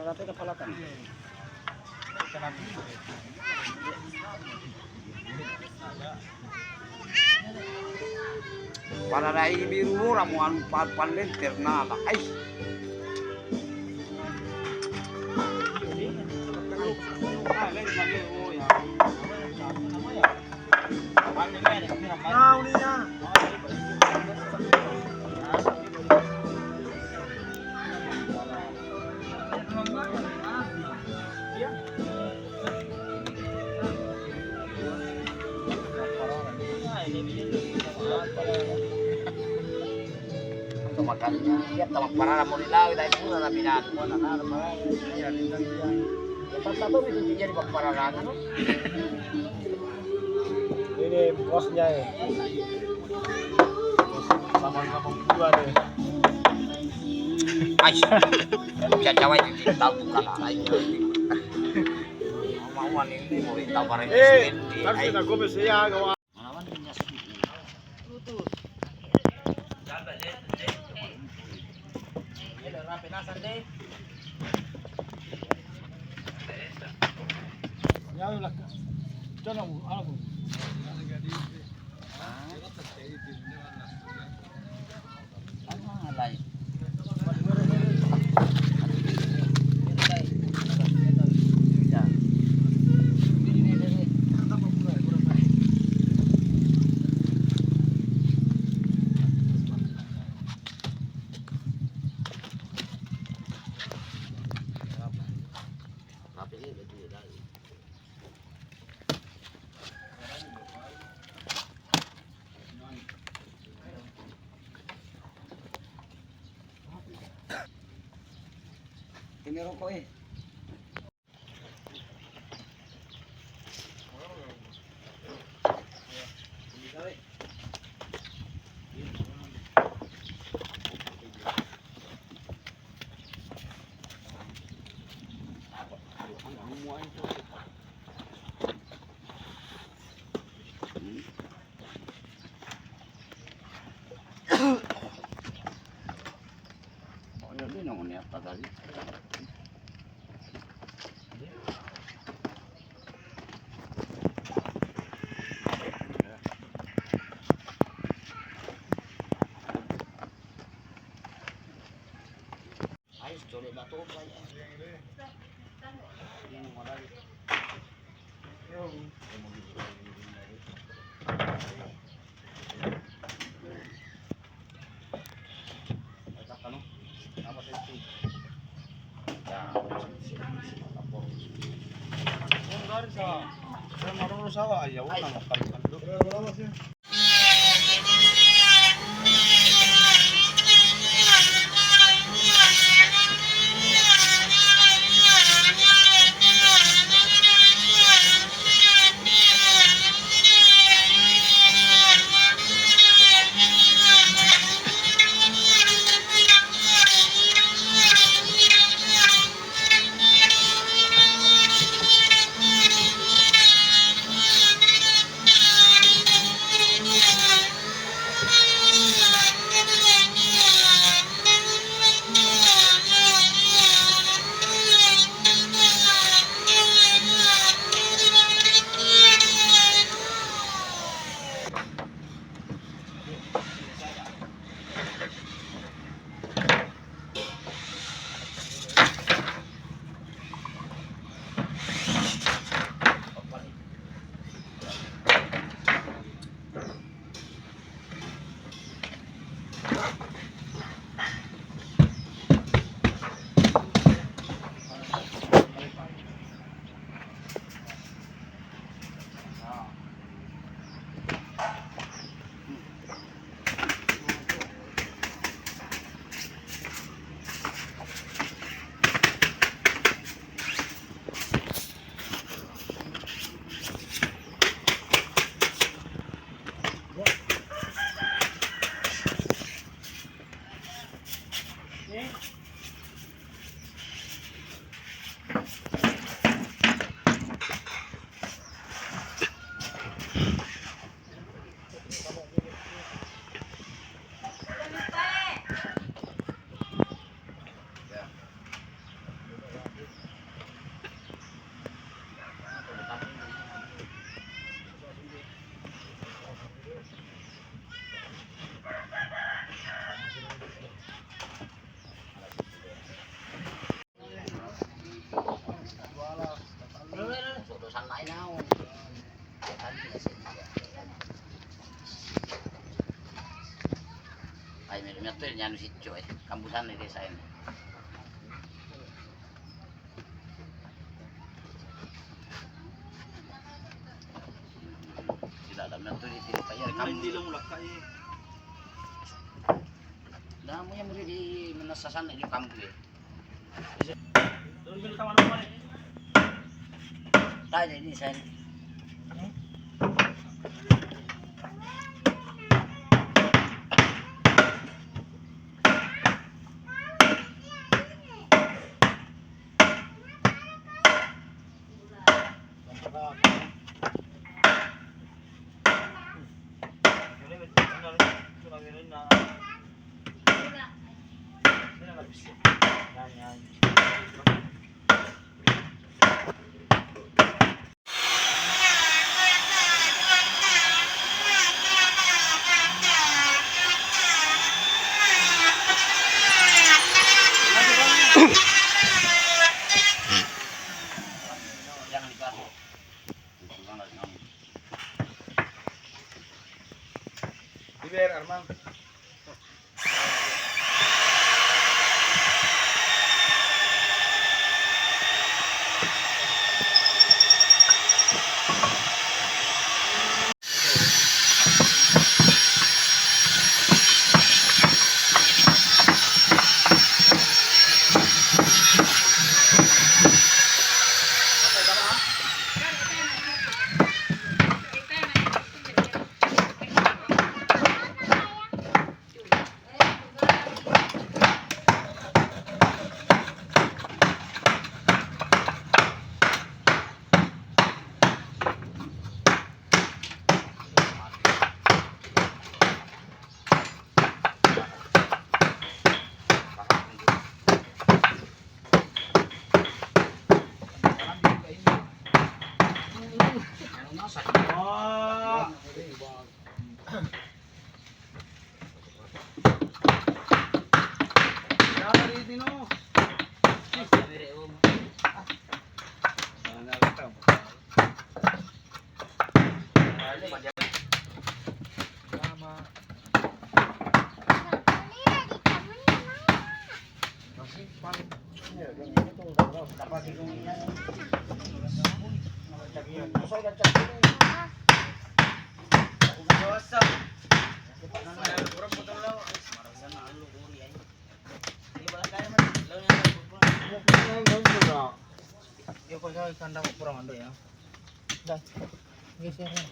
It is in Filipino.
natin na palatan. Para na ibiru mo, ramuan panlenter na ay. Makannya dia tamak parara mo nila ita ito na binat mo na para ya lindang dia tato itu jadi pembararangan no ini bosnya ya sama-sama berdua deh ay cacawa itu tahu tuh kalau lain mau ini mau tahu para harus kita komes ya kawan malawan punya lutus penasan deh. Ya udah. Jangan aku. Alay. Tiniro ko eh. Oh, ya din ako niya tadi. Coba batu saja. Ito yun, yan sityo eh. Kambusan ni design. Tidak alam na ito, hindi pa yan. Hindi lang mulak kayo. Dahil mo yan mo di manasasan na yung kambu eh. Doon bil tama naman eh. Tayo na design. Jangan dikasih. Iber, Arman. Kandang kurang ando ya. Dah. Geser ya.